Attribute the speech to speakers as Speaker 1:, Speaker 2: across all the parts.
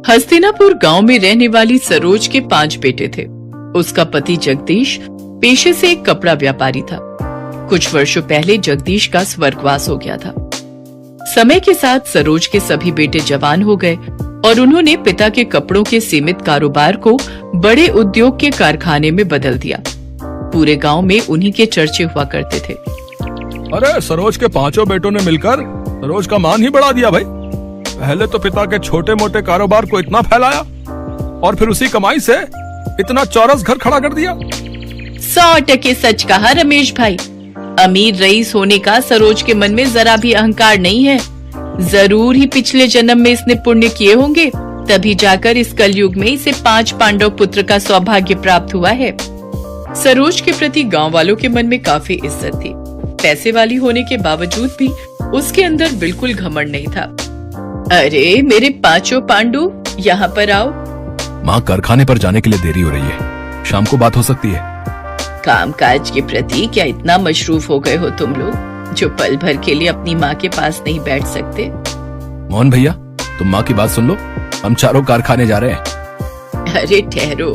Speaker 1: हस्तिनापुर गांव में रहने वाली सरोज के 5 बेटे थे। उसका पति जगदीश पेशे से एक कपड़ा व्यापारी था। कुछ वर्षों पहले जगदीश का स्वर्गवास हो गया था। समय के साथ सरोज के सभी बेटे जवान हो गए और उन्होंने पिता के कपड़ों के सीमित कारोबार को बड़े उद्योग के कारखाने में बदल दिया। पूरे गांव में उन्हीं के चर्चे हुआ करते थे।
Speaker 2: अरे सरोज के 5 बेटों ने मिलकर सरोज का मान ही बढ़ा दिया भाई। पहले तो पिता के छोटे मोटे कारोबार को इतना फैलाया और फिर उसी कमाई से इतना चौरस घर खड़ा कर दिया।
Speaker 1: 100% सच कहा रमेश भाई। अमीर रईस होने का सरोज के मन में जरा भी अहंकार नहीं है। जरूर ही पिछले जन्म में इसने पुण्य किए होंगे, तभी जाकर इस कलयुग में इसे 5 पांडव पुत्र का सौभाग्य प्राप्त हुआ है। सरोज के प्रति गांव वालों के मन में काफी इज्जत थी। पैसे वाली होने के बावजूद भी उसके अंदर बिल्कुल घमंड नहीं था। अरे मेरे 5 पांडु, यहाँ पर आओ।
Speaker 2: माँ, कारखाने पर जाने के लिए देरी हो रही है, शाम को बात हो सकती है।
Speaker 1: कामकाज के प्रति क्या इतना मशरूफ हो गए हो तुम लोग, जो पल भर के लिए अपनी माँ के पास नहीं बैठ सकते?
Speaker 2: मोहन भैया, तुम माँ की बात सुन लो, हम चारों कारखाने जा रहे हैं।
Speaker 1: अरे ठहरो,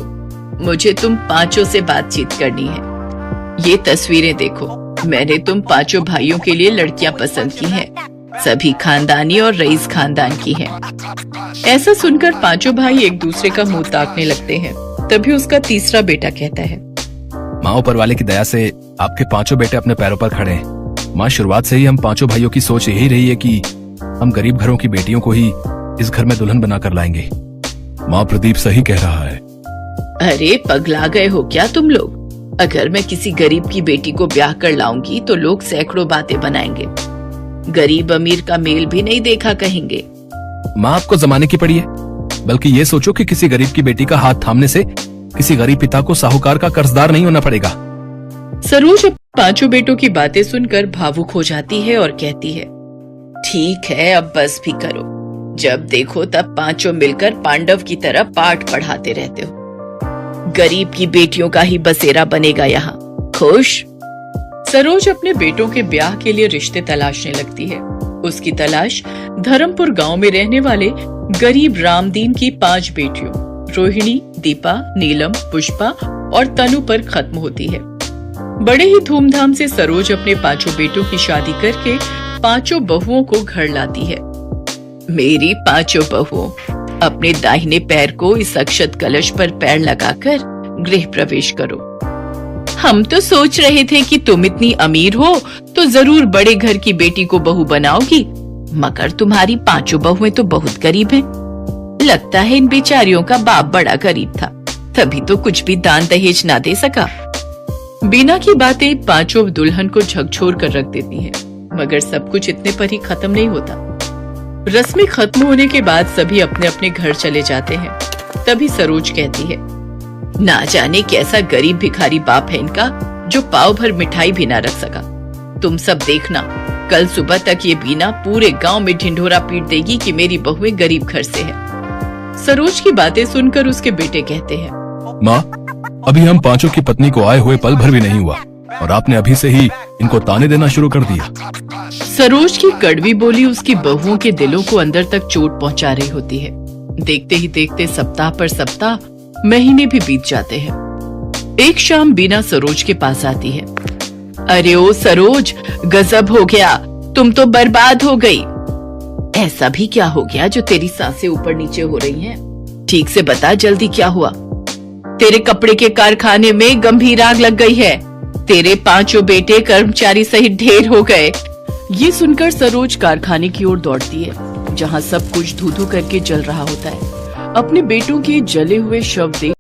Speaker 1: मुझे तुम 5 से बातचीत करनी है। ये तस्वीरें देखो, मैंने तुम 5 भाइयों के लिए लड़कियां पसंद की हैं। सभी खानदानी और रईस खानदान की हैं। ऐसा सुनकर 5 भाई एक दूसरे का मुंह ताकने लगते हैं। तभी उसका तीसरा बेटा कहता है,
Speaker 2: माँ, ऊपर वाले की दया से आपके 5 बेटे अपने पैरों पर खड़े हैं। माँ, शुरुआत से ही हम 5 भाइयों की सोच यही रही है कि हम गरीब घरों की बेटियों को ही इस घर में दुल्हन बनाकर लाएंगे। माँ, प्रदीप सही कह रहा है।
Speaker 1: अरे पगला गए हो क्या तुम लोग? अगर मैं किसी गरीब की बेटी को ब्याह कर लाऊंगी तो लोग सैकड़ों बातें बनाएंगे। गरीब अमीर का मेल भी नहीं देखा कहेंगे।
Speaker 2: माँ, आपको जमाने की पड़ी है। बल्कि ये सोचो कि किसी गरीब की बेटी का हाथ थामने से किसी गरीब पिता को साहूकार का कर्जदार नहीं होना पड़ेगा।
Speaker 1: सरोज 5 बेटों की बातें सुनकर भावुक हो जाती है और कहती है, ठीक है, अब बस भी करो। जब देखो तब 5 मिलकर पांडव की तरह पाठ पढ़ाते रहते हो। गरीब की बेटियों का ही बसेरा बनेगा यहाँ। खुश? सरोज अपने बेटों के ब्याह के लिए रिश्ते तलाशने लगती है। उसकी तलाश धर्मपुर गांव में रहने वाले गरीब रामदीन की 5 बेटियों रोहिणी, दीपा, नीलम, पुष्पा और तनु पर खत्म होती है। बड़े ही धूमधाम से सरोज अपने 5 बेटों की शादी करके 5 बहुओं को घर लाती है। मेरी 5 बहुओं, अपने दाहिने पैर को इस अक्षत कलश पर पैर लगाकर गृह प्रवेश करो। हम तो सोच रहे थे कि तुम इतनी अमीर हो तो जरूर बड़े घर की बेटी को बहू बनाओगी, मगर तुम्हारी 5 बहुएं तो बहुत गरीब हैं। लगता है इन बेचारियों का बाप बड़ा गरीब था, तभी तो कुछ भी दान दहेज ना दे सका। बीना की बातें 5 दुल्हन को झकझोर कर रख देती हैं, मगर सब कुछ इतने पर ही खत्म नहीं होता। रस्में खत्म होने के बाद सभी अपने अपने घर चले जाते हैं। तभी सरोज कहती है, ना जाने कैसा गरीब भिखारी बाप है इनका, जो पाव भर मिठाई भी ना रख सका। तुम सब देखना, कल सुबह तक ये बीना पूरे गांव में ढिंढोरा पीट देगी कि मेरी बहुएं गरीब घर से है। सरोज की बातें सुनकर उसके बेटे कहते हैं,
Speaker 2: माँ, अभी हम 5 की पत्नी को आए हुए पल भर भी नहीं हुआ और आपने अभी से ही इनको ताने देना शुरू कर दिया।
Speaker 1: सरोज की कड़वी बोली उसकी बहुओं के दिलों को अंदर तक चोट पहुंचा रही होती है। देखते ही देखते सप्ताह पर सप्ताह, महीने भी बीत जाते हैं। एक शाम बीना सरोज के पास आती है। अरे ओ सरोज, गजब हो गया, तुम तो बर्बाद हो गई। ऐसा भी क्या हो गया जो तेरी सांसें ऊपर नीचे हो रही हैं? ठीक से बता, जल्दी क्या हुआ? तेरे कपड़े के कारखाने में गंभीर आग लग गई है। तेरे 5 बेटे कर्मचारी सहित ढेर हो गए। ये सुनकर सरोज कारखाने की ओर दौड़ती है, जहाँ सब कुछ धू धू करके जल रहा होता है। अपने बेटों के जले हुए शव देख